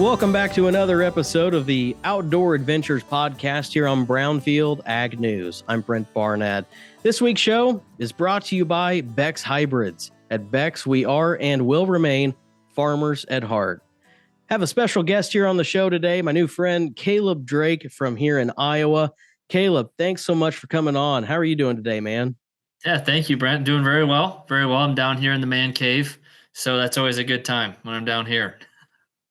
Welcome back to another episode of the Outdoor Adventures podcast here on Brownfield Ag News. I'm Brent Barnett. This week's show is brought to you by Beck's Hybrids. At Beck's, we are and will remain farmers at heart. Have a special guest here on the show today, my new friend Caleb Drake from here in Iowa. Caleb, thanks so much for coming on. How are you doing today, man? Yeah, thank you, Brent. Doing very well. Very well. I'm down here in the man cave, so that's always a good time when I'm down here.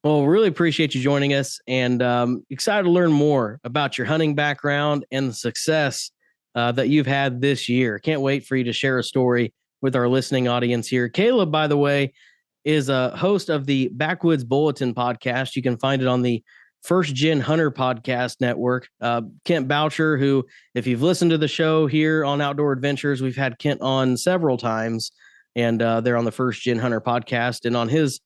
Well, really appreciate you joining us, and excited to learn more about your hunting background and the success that you've had this year. Can't wait for you to share a story with our listening audience here. Caleb, by the way, is a host of the Backwoods Bulletin podcast. You can find it on the First Gen Hunter Podcast Network. Kent Boucher, who, if you've listened to the show here on Outdoor Adventures, we've had Kent on several times, and they're on the First Gen Hunter Podcast, and on his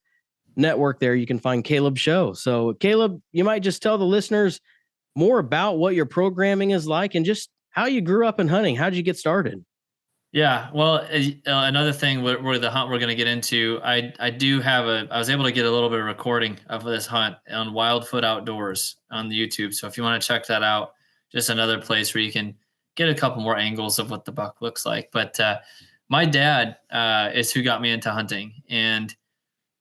network there you can find Caleb's show. So Caleb, you might just tell the listeners more about what your programming is like and just how you grew up in hunting. How'd you get started? Yeah, well, another thing where the hunt we're going to get into, I was able to get a little bit of recording of this hunt on Wildfoot Outdoors on the YouTube. So if you want to check that out, just another place where you can get a couple more angles of what the buck looks like. But my dad is who got me into hunting, and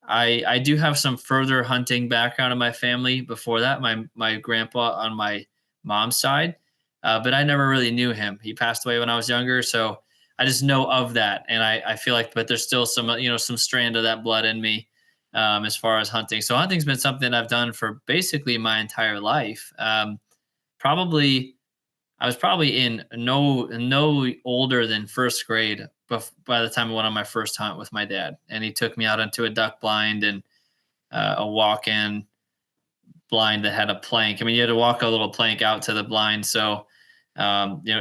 I do have some further hunting background in my family before that. My grandpa on my mom's side, but I never really knew him. He passed away when I was younger, so I just know of that, and I feel like, but there's still some some strand of that blood in me as far as hunting. So hunting's been something I've done for basically my entire life. I was probably in no older than first grade by the time I went on my first hunt with my dad, and he took me out into a duck blind and a walk-in blind that had a plank. I mean, you had to walk a little plank out to the blind, so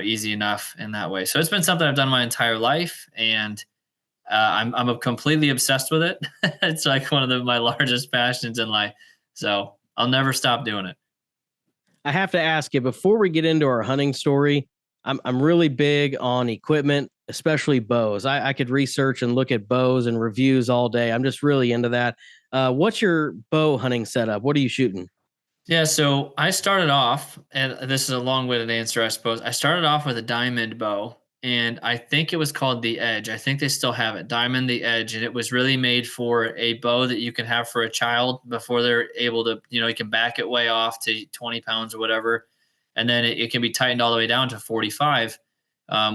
easy enough in that way. So it's been something I've done my entire life, and I'm completely obsessed with it. It's like one of my largest passions in life, so I'll never stop doing it. I have to ask you, before we get into our hunting story, I'm really big on equipment, especially bows. I could research and look at bows and reviews all day. I'm just really into that. What's your bow hunting setup? What are you shooting? Yeah, so I started off, and this is a long-winded answer, I suppose. I started off with a diamond bow, and I think it was called the Edge. I think they still have it, Diamond the Edge, and it was really made for a bow that you can have for a child before they're able to, you can back it way off to 20 pounds or whatever, and then it can be tightened all the way down to 45,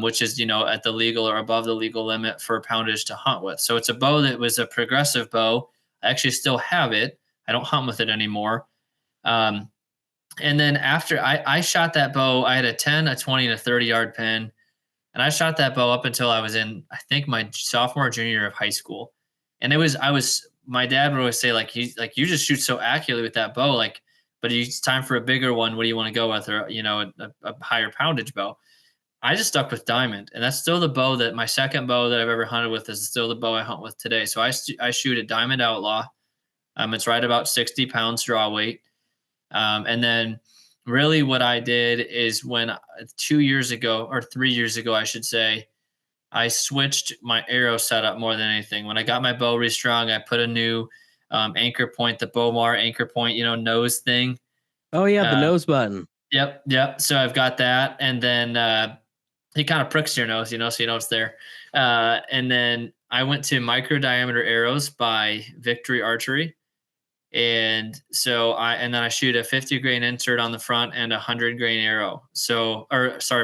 which is, at the legal or above the legal limit for poundage to hunt with. So it's a bow that was a progressive bow. I actually still have it. I don't hunt with it anymore. And then after I shot that bow, I had a 10, a 20, and a 30-yard pin. And I shot that bow up until I was in, I think, my sophomore, junior year of high school. And my dad would always say, you just shoot so accurately with that bow, but it's time for a bigger one. What do you want to go with? Or, a higher poundage bow. I just stuck with diamond. And that's still the bow my second bow that I've ever hunted with is still the bow I hunt with today. So I shoot a Diamond Outlaw. It's right about 60 pounds draw weight. And then really what I did is when 2 years ago, or 3 years ago, I should say, I switched my arrow setup more than anything. When I got my bow restrung, I put a new anchor point, the Bowmar anchor point, nose thing. Oh yeah, the nose button. Yep. So I've got that. And then he kind of pricks your nose, so you know it's there. And then I went to micro diameter arrows by Victory Archery. And so I shoot a 50 grain insert on the front and a 100 grain arrow.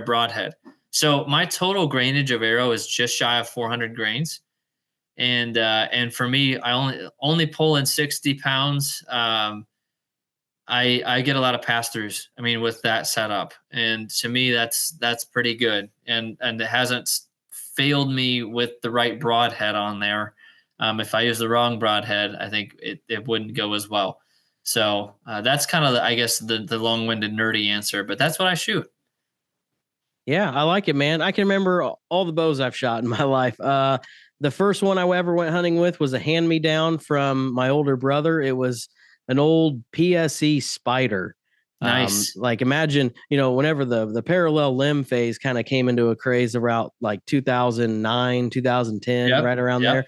Broadhead. So my total grainage of arrow is just shy of 400 grains. And for me, I only pull in 60 pounds. I get a lot of pass-throughs, with that setup. And to me, that's pretty good. And it hasn't failed me with the right broadhead on there. If I use the wrong broadhead, I think it wouldn't go as well. So that's kind of, the long-winded nerdy answer, but that's what I shoot. Yeah, I like it, man. I can remember all the bows I've shot in my life. The first one I ever went hunting with was a hand-me-down from my older brother. It was an old PSE Spider. Nice. Imagine, whenever the parallel limb phase kind of came into a craze around 2009, 2010, right around there.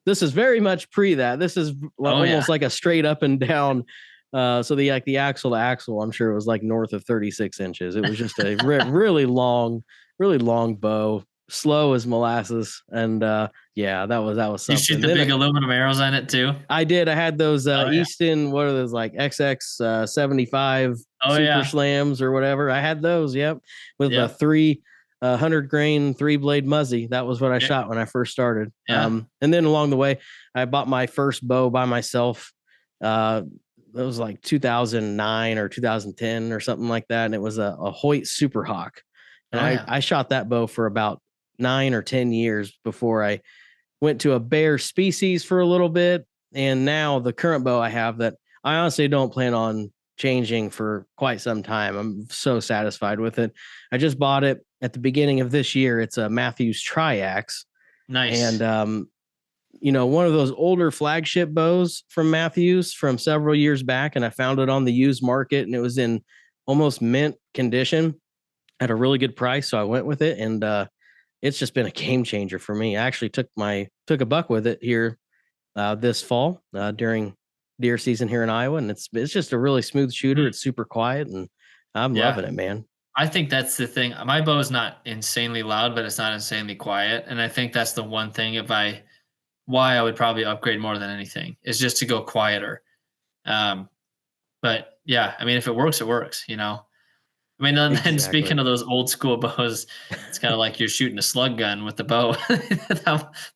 This is very much pre that. This is Oh yeah. almost like a straight up and down. So the axle to axle, I'm sure it was like north of 36 inches. It was just a really long bow, slow as molasses, and yeah, that was You shoot something. the big Then aluminum arrows on it too? I did. I had those Oh yeah. Easton, what are those, like XX 75 Oh Super yeah. Slams or whatever. I had those. Yep, with a Yep. 100 grain 3 blade Muzzy. That was what I Yeah. shot when I first started. Yeah. And then along the way, I bought my first bow by myself. It was like 2009 or 2010 or something like that, and it was a Hoyt Super Hawk, and Oh yeah. I shot that bow for about 9 or 10 years before I went to a bear species for a little bit. And now the current bow I have, that I honestly don't plan on changing for quite some time. I'm so satisfied with it. I just bought it at the beginning of this year. It's a Matthews Triax. Nice. And, one of those older flagship bows from Matthews from several years back. And I found it on the used market, and it was in almost mint condition at a really good price. So I went with it, and it's just been a game changer for me. I actually took a buck with it here this fall during deer season here in Iowa, and it's just a really smooth shooter. Mm. It's super quiet, and I'm Yeah. loving it, man. I think that's the thing. My bow is not insanely loud, but it's not insanely quiet. And I think that's the one thing why I would probably upgrade more than anything is just to go quieter. Um, but yeah, I mean, if it works, it works, you know? I mean, and then speaking Exactly. of those old school bows, it's kind of like you're shooting a slug gun with the bow.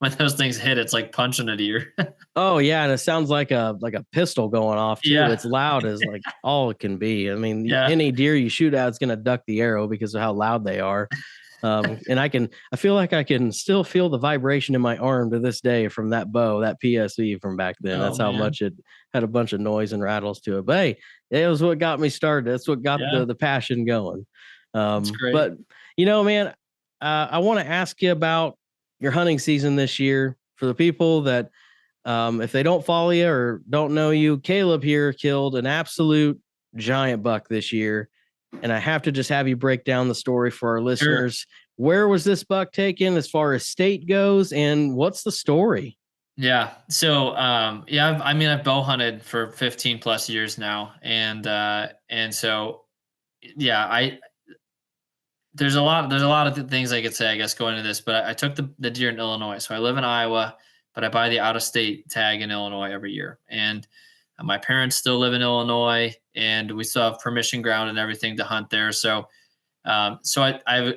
When those things hit, it's like punching a deer. Oh yeah, and it sounds like a pistol going off too. Yeah. It's loud as like all it can be. I mean, Yeah. any deer you shoot at is going to duck the arrow because of how loud they are. And I feel like I can still feel the vibration in my arm to this day from that bow, that PSV from back then. Oh That's how man. much it had a bunch of noise and rattles to it. But hey, it was what got me started. That's what got Yeah. the passion going. That's great. But man, I want to ask you about your hunting season this year. For the people that, if they don't follow you or don't know you, Caleb here killed an absolute giant buck this year. And I have to just have you break down the story for our Sure. listeners. Where was this buck taken as far as state goes, and what's the story? Yeah. So, yeah, I've bow hunted for 15 plus years now. And so, yeah, there's a lot of things I could say, I guess, going into this, but I took the deer in Illinois. So I live in Iowa, but I buy the out of state tag in Illinois every year. And my parents still live in Illinois, and we still have permission ground and everything to hunt there. So, I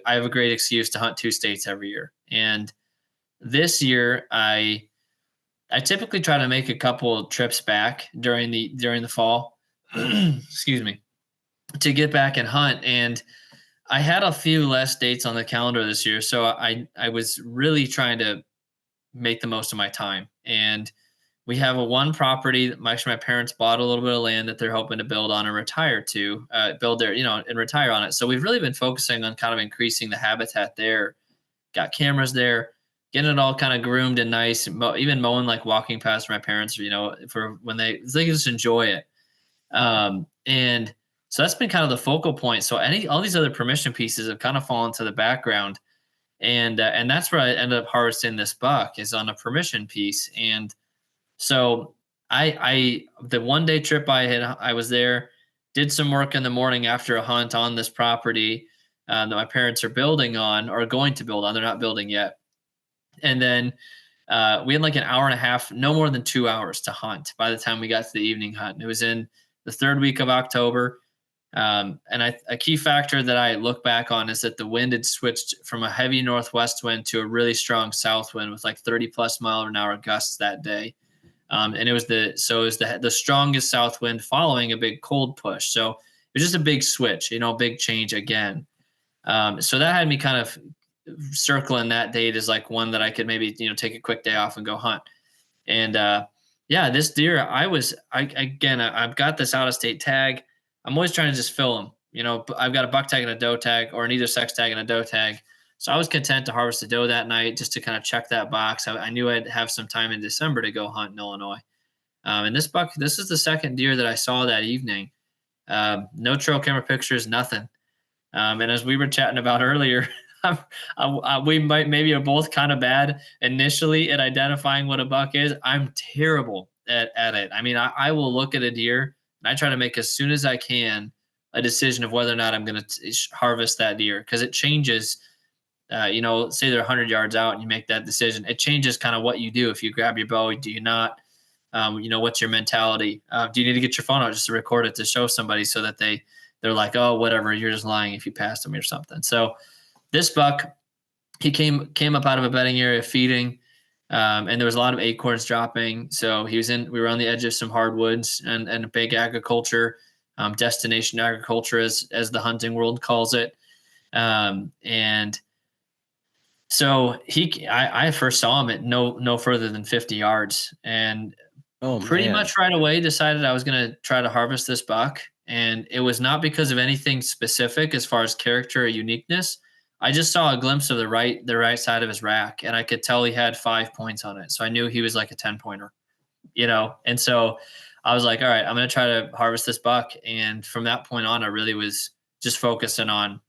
have a great excuse to hunt two states every year. And this year, I typically try to make a couple trips back during the fall. Excuse me, to get back and hunt. And I had a few less dates on the calendar this year, so I was really trying to make the most of my time. And we have a one property that my parents bought a little bit of land that they're hoping to build on and retire to, build there, and retire on it. So we've really been focusing on kind of increasing the habitat there. Got cameras there, getting it all kind of groomed and nice. Even mowing, like walking past my parents, for when they just enjoy it. And so that's been kind of the focal point. So all these other permission pieces have kind of fallen to the background, and that's where I ended up harvesting this buck, is on a permission piece. And so the 1 day trip I was there, did some work in the morning after a hunt on this property that my parents are building on, or going to build on. They're not building yet. And then we had like an hour and a half, no more than 2 hours to hunt by the time we got to the evening hunt. It was in the third week of October. And a key factor that I look back on is that the wind had switched from a heavy northwest wind to a really strong south wind with like 30+ mile an hour gusts that day. And it was the strongest south wind following a big cold push. So it was just a big switch, big change again. So that had me kind of circling that date as like one that I could maybe, take a quick day off and go hunt. And yeah, this deer, I've got this out of state tag. I'm always trying to just fill them. I've got a buck tag and a doe tag, or an either sex tag and a doe tag. So I was content to harvest a doe that night just to kind of check that box. I knew I'd have some time in December to go hunt in Illinois. And this is the second deer that I saw that evening. No trail camera pictures, nothing. And as we were chatting about earlier, we maybe are both kind of bad initially at identifying what a buck is. I'm terrible at it. I mean, I will look at a deer and I try to make as soon as I can a decision of whether or not I'm going to harvest that deer because it changes. Say they're 100 yards out and you make that decision. It changes kind of what you do. If you grab your bow, do you not? What's your mentality? Do you need to get your phone out just to record it to show somebody so that they're like, oh, whatever, you're just lying if you passed them or something. So this buck, he came up out of a bedding area feeding, and there was a lot of acorns dropping. So we were on the edge of some hardwoods and a big agriculture, destination agriculture as the hunting world calls it. And so I first saw him at no further than 50 yards, and pretty much right away decided I was going to try to harvest this buck. And it was not because of anything specific as far as character or uniqueness. I just saw a glimpse of the right side of his rack, and I could tell he had 5 points on it. So I knew he was like a 10-pointer, And so I was like, all right, I'm going to try to harvest this buck. And from that point on, I really was just focusing on,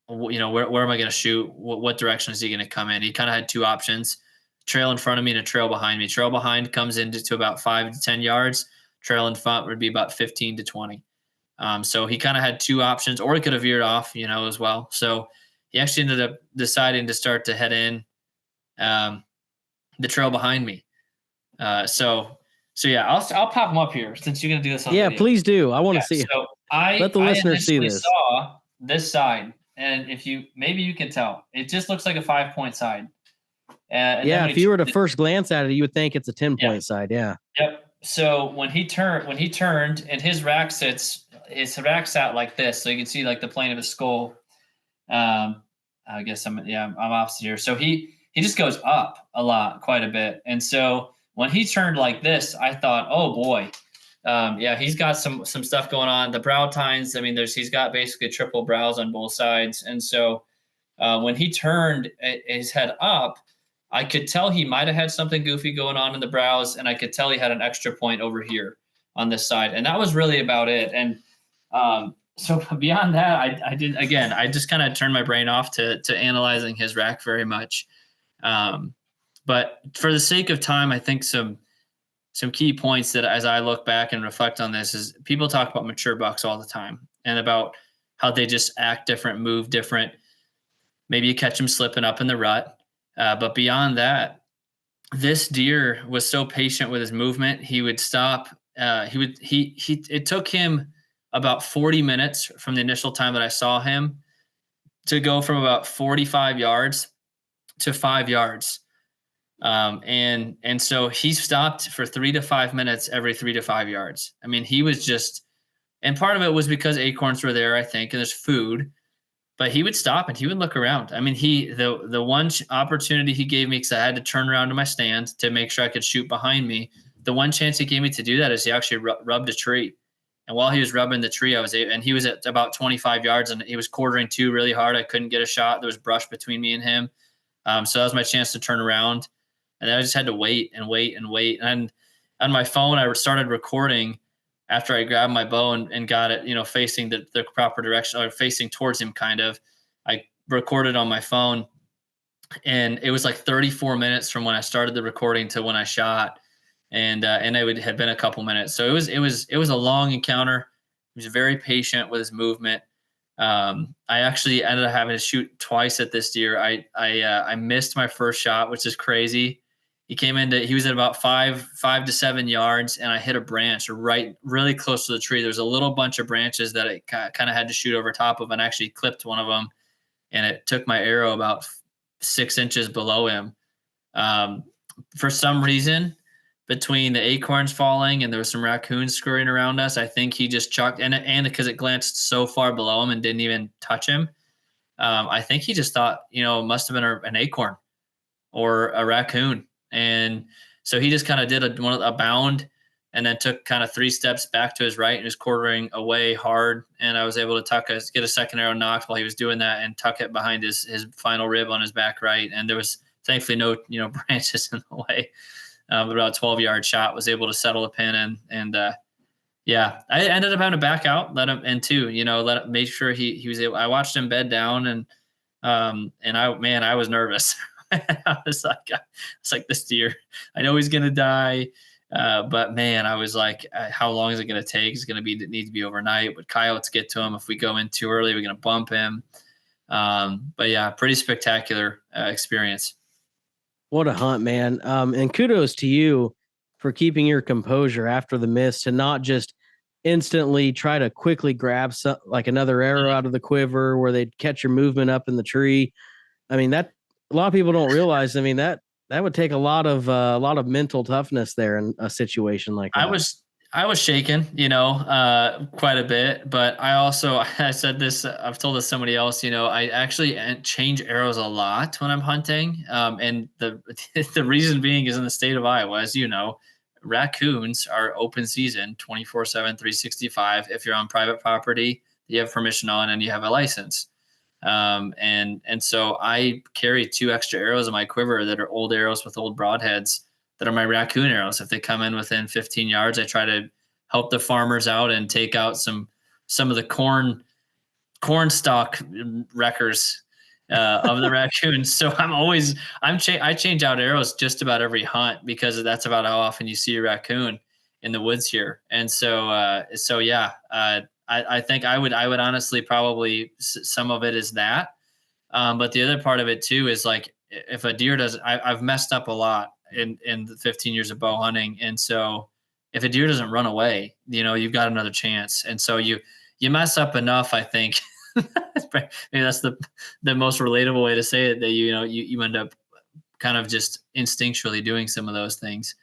where am I going to shoot? What direction is he going to come in? He kind of had two options: trail in front of me and a trail behind me. Trail behind comes into about 5 to 10 yards. Trail in front would be about 15 to 20. So he kind of had two options, or he could have veered off, as well. So he actually ended up deciding to start to head in the trail behind me. So yeah, I'll pop him up here since you're gonna do this on video. Please do. I want to see. So let the listeners see this. Saw this side, and maybe you can tell, it just looks like a 5-point side. If you were to first glance at it, you would think it's a 10-point side. Yeah. Yep. So when he turned, and his rack sat like this, so you can see like the plane of his skull. I guess I'm opposite here. So he just goes up quite a bit. And so when he turned like this, I thought, oh boy, he's got some stuff going on. The brow tines, I mean, he's got basically triple brows on both sides. And so when he turned his head up, I could tell he might have had something goofy going on in the brows, and I could tell he had an extra point over here on this side. And that was really about it. And so beyond that, I just kind of turned my brain off to analyzing his rack very much. But for the sake of time, I think some key points that as I look back and reflect on this is people talk about mature bucks all the time and about how they just act different, move different. Maybe you catch them slipping up in the rut. But beyond that, this deer was so patient with his movement. He would stop. It took him about 40 minutes from the initial time that I saw him to go from about 45 yards to 5 yards. And so he stopped for 3 to 5 minutes every 3 to 5 yards. I mean, he was just, and part of it was because acorns were there, I think, and there's food. But he would stop and he would look around. I mean, the one opportunity he gave me, because I had to turn around to my stand to make sure I could shoot behind me. The one chance he gave me to do that is he actually rubbed a tree. And while he was rubbing the tree, and he was at about 25 yards, and he was quartering two really hard. I couldn't get a shot. There was brush between me and him. So that was my chance to turn around. And then I just had to wait and wait and wait. And on my phone, I started recording after I grabbed my bow and got it, facing the proper direction, or facing towards him kind of. I recorded on my phone, and it was like 34 minutes from when I started the recording to when I shot. And it would have been a couple minutes. So it was a long encounter. He was very patient with his movement. I actually ended up having to shoot twice at this deer. I missed my first shot, which is crazy. He was at about 5 to 7 yards, and I hit a branch really close to the tree. There's a little bunch of branches that I kind of had to shoot over top of, and I actually clipped one of them, and it took my arrow about 6 inches below him. For some reason, between the acorns falling and there was some raccoons scurrying around us, I think he just chucked, and because it glanced so far below him and didn't even touch him, I think he just thought, it must have been an acorn or a raccoon. And so he just kind of did a bound and then took kind of 3 steps back to his right and was quartering away hard. And I was able to get a second arrow knocked while he was doing that and tuck it behind his final rib on his back right. And there was thankfully no, branches in the way. About a 12-yard shot, was able to settle the pin. And I ended up having to back out, let him, and make sure he was able. I watched him bed down, and And I was nervous. This deer, I know he's going to die. But man, I was like, how long is it going to take? It's going to need to be overnight. Would coyotes get to him? If we go in too early, we're going to bump him. But yeah, pretty spectacular experience. What a hunt, man. And kudos to you for keeping your composure after the miss, to not just instantly try to quickly grab like another arrow out of the quiver where they'd catch your movement up in the tree. I mean, that a lot of people don't realize. I mean, that would take a lot of mental toughness there in a situation like I that. was I was shaken, quite a bit, but I said this, I've told this to somebody else, I actually change arrows a lot when I'm hunting, and the the reason being is in the state of Iowa, as you know, raccoons are open season 24/7, 365 if you're on private property, you have permission on and you have a license. And so I carry 2 extra arrows in my quiver that are old arrows with old broadheads that are my raccoon arrows. If they come in within 15 yards, I try to help the farmers out and take out some of the corn stalk wreckers of the raccoons. So I change out arrows just about every hunt because that's about how often you see a raccoon in the woods here. And so yeah, I think I would honestly probably some of it is that, but the other part of it too is like if a deer doesn't, I've messed up a lot in the 15 years of bow hunting, and so if a deer doesn't run away, you've got another chance, and so you mess up enough, I think. Maybe that's the most relatable way to say it, that you end up kind of just instinctually doing some of those things.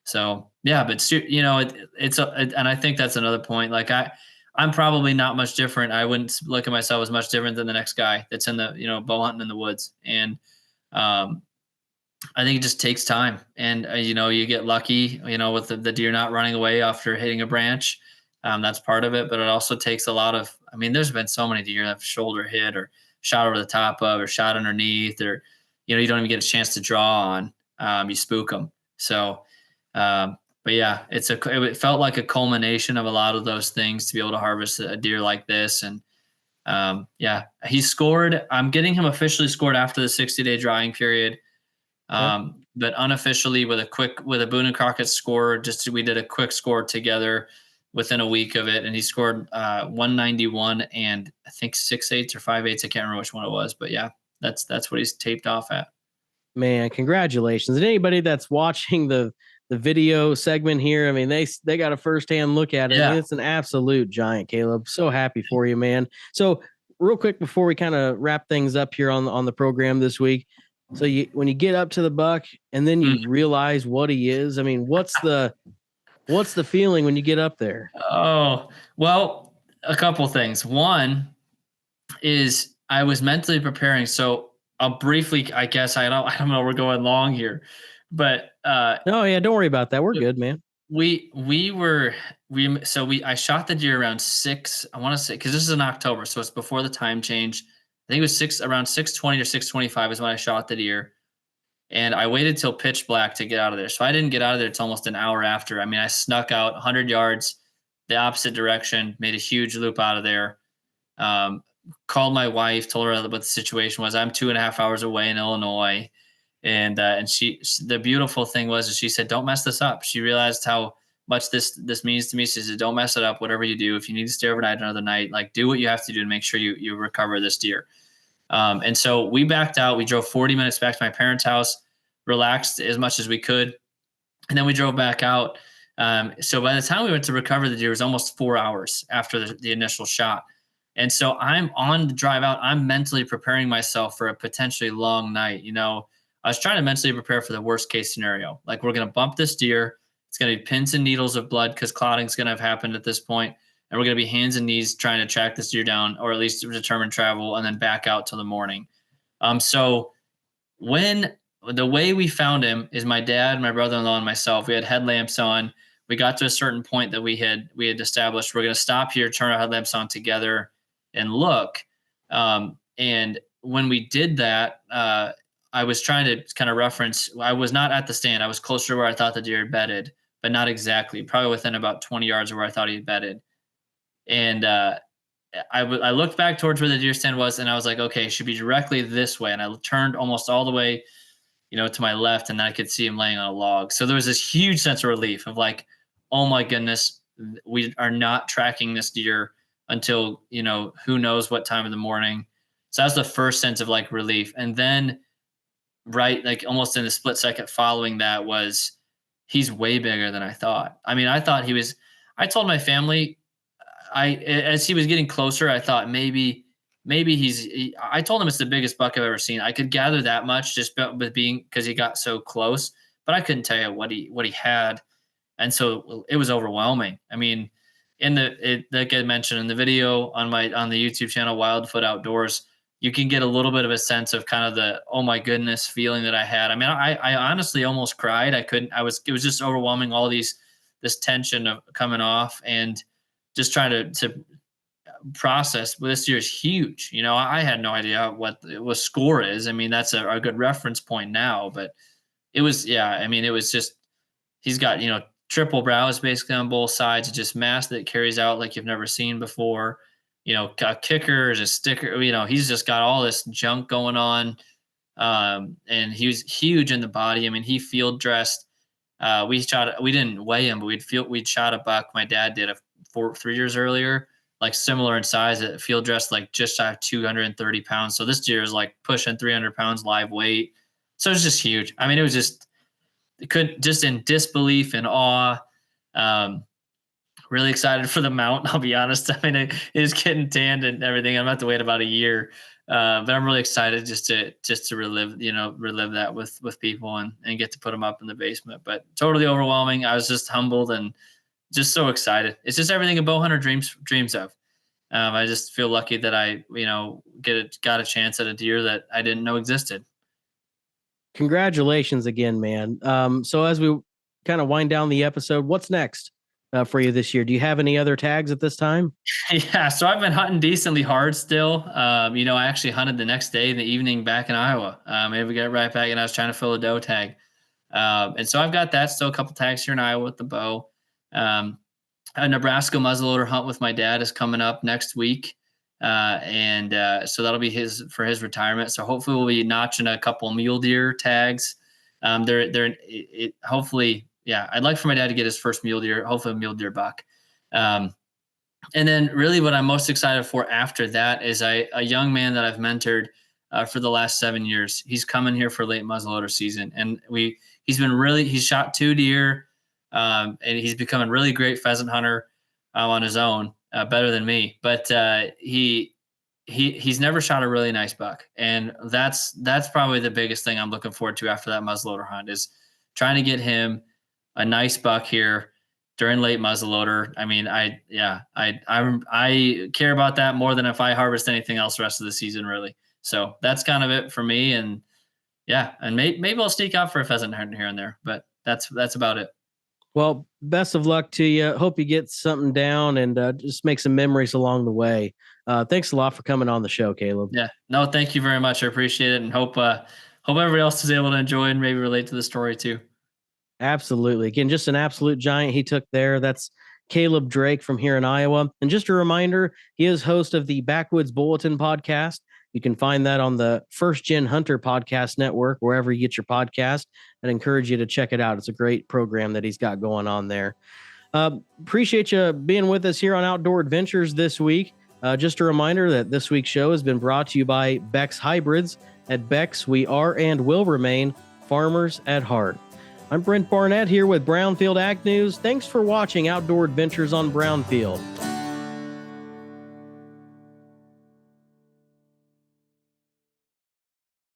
So yeah, but and I think that's another point. Like I'm probably not much different. I wouldn't look at myself as much different than the next guy that's in the bow hunting in the woods. And um, I think it just takes time, and you get lucky, with the deer not running away after hitting a branch. That's part of it, but it also takes a lot of. I mean, there's been so many deer that have shoulder hit or shot over the top of or shot underneath, or you don't even get a chance to draw on. You spook them. So, but yeah, it felt like a culmination of a lot of those things to be able to harvest a deer like this. And yeah, he scored. I'm getting him officially scored after the 60-day drying period. Okay. But unofficially with a Boone and Crockett score, we did a quick score together within a week of it, and he scored 191 and I think 6/8 or 5/8. I can't remember which one it was, but yeah, that's what he's taped off at. Man, congratulations. And anybody that's watching the video segment here, I mean, they got a firsthand look at it. I Yeah. mean, it's an absolute giant, Caleb. So happy for you, man. So real quick before we kind of wrap things up here on the program this week. So when you get up to the buck and then you realize what he is, I mean, what's the feeling when you get up there? Oh, well, a couple things. One is I was mentally preparing. So I'll briefly, I guess I don't know, we're going long here, but No, yeah, don't worry about that. We're good, man. I shot the deer around 6. I want to say, because this is in October, so it's before the time change. I think it was around 6:20 or 6:25 is when I shot the deer. And I waited till pitch black to get out of there. So I didn't get out of there. It's almost an hour after. I mean, I snuck out 100 yards the opposite direction, made a huge loop out of there. Um, Called my wife, told her what the situation was. I'm 2.5 hours away in Illinois. And the beautiful thing was, she said, "Don't mess this up." She realized how much this means to me. She said, "Don't mess it up. Whatever you do, if you need to stay overnight another night, like do what you have to do to make sure you recover this deer." And so we backed out. We drove 40 minutes back to my parents' house, relaxed as much as we could, and then we drove back out. So by the time we went to recover the deer, it was almost 4 hours after the initial shot. And so I'm on the drive out. I'm mentally preparing myself for a potentially long night. I was trying to mentally prepare for the worst case scenario. Like, we're going to bump this deer. It's going to be pins and needles of blood because clotting's going to have happened at this point. And we're going to be hands and knees trying to track this deer down, or at least determine travel, and then back out till the morning. So when the way we found him is my dad, my brother-in-law, and myself, we had headlamps on. We got to a certain point that we had established. We're going to stop here, turn our headlamps on together, and look. And when we did that, I was trying to kind of reference. I was not at the stand. I was closer to where I thought the deer had bedded, but not exactly. Probably within about 20 yards of where I thought he had bedded. And I looked back towards where the deer stand was, and I was like, okay, it should be directly this way. And I turned almost all the way, to my left, and I could see him laying on a log. So there was this huge sense of relief of like, oh my goodness, we are not tracking this deer until, who knows what time of the morning. So that's the first sense of like relief. And then right, like almost in the split second following that was he's way bigger than I thought. I mean, I told my family, as he was getting closer, I thought maybe I told him it's the biggest buck I've ever seen. I could gather that much just with being, because he got so close, but I couldn't tell you what he had. And so it was overwhelming. I mean, like I mentioned in the video on the YouTube channel, Wildfoot Outdoors, you can get a little bit of a sense of kind of the, oh my goodness feeling that I had. I mean, I honestly almost cried. It was just overwhelming. This tension of coming off and just trying to process. But this year is huge. I had no idea what score is. I mean, that's a good reference point now, but it was, yeah. I mean, it was just, he's got, triple brows basically on both sides, just mass that carries out like you've never seen before. Got kickers, a sticker, he's just got all this junk going on. And he was huge in the body. I mean, he field dressed. We didn't weigh him, but we'd shot a buck. My dad did 3 years earlier, like similar in size, at field dressed, like just shy of 230 pounds. So this deer is like pushing 300 pounds live weight. So it's just huge. I mean, just in disbelief and awe. Really excited for the mount. I'll be honest. I mean, it is getting tanned and everything. I'm going to have to wait about a year. But I'm really excited just to relive that with people and get to put them up in the basement. But totally overwhelming. I was just humbled and just so excited. It's just everything a bow hunter dreams of. I just feel lucky that I, got a chance at a deer that I didn't know existed. Congratulations again, man. So as we kind of wind down the episode, what's next for you this year? Do you have any other tags at this time? Yeah, so I've been hunting decently hard still. I actually hunted the next day in the evening back in Iowa. Maybe we got right back, and I was trying to fill a doe tag. And so I've got that still, a couple tags here in Iowa with the bow. A Nebraska muzzleloader hunt with my dad is coming up next week. So that'll be for his retirement. So hopefully we'll be notching a couple mule deer tags. Hopefully, yeah, I'd like for my dad to get his first mule deer, hopefully a mule deer buck. And then really what I'm most excited for after that is a young man that I've mentored for the last 7 years. He's coming here for late muzzleloader season. And he's shot 2 deer, and he's become a really great pheasant hunter on his own. Better than me, but he's never shot a really nice buck, and that's probably the biggest thing I'm looking forward to after that muzzleloader hunt is trying to get him a nice buck here during late muzzleloader. I mean, I care about that more than if I harvest anything else the rest of the season, really. So that's kind of it for me, and yeah, and maybe I'll sneak out for a pheasant hunt here and there, but that's about it. Well, best of luck to you. Hope you get something down and just make some memories along the way. Thanks a lot for coming on the show, Caleb. Yeah, no, thank you very much. I appreciate it, and hope everybody else is able to enjoy and maybe relate to the story too. Absolutely. Again, just an absolute giant he took there. That's Caleb Drake from here in Iowa. And just a reminder, he is host of the Backwoods Bulletin podcast. You can find that on the First Gen Hunter Podcast Network, wherever you get your podcast. I'd encourage you to check it out. It's a great program that he's got going on there. Appreciate you being with us here on Outdoor Adventures this week. Just a reminder that this week's show has been brought to you by Beck's Hybrids. At Beck's, we are and will remain farmers at heart. I'm Brent Barnett here with Brownfield Ag News. Thanks for watching Outdoor Adventures on Brownfield.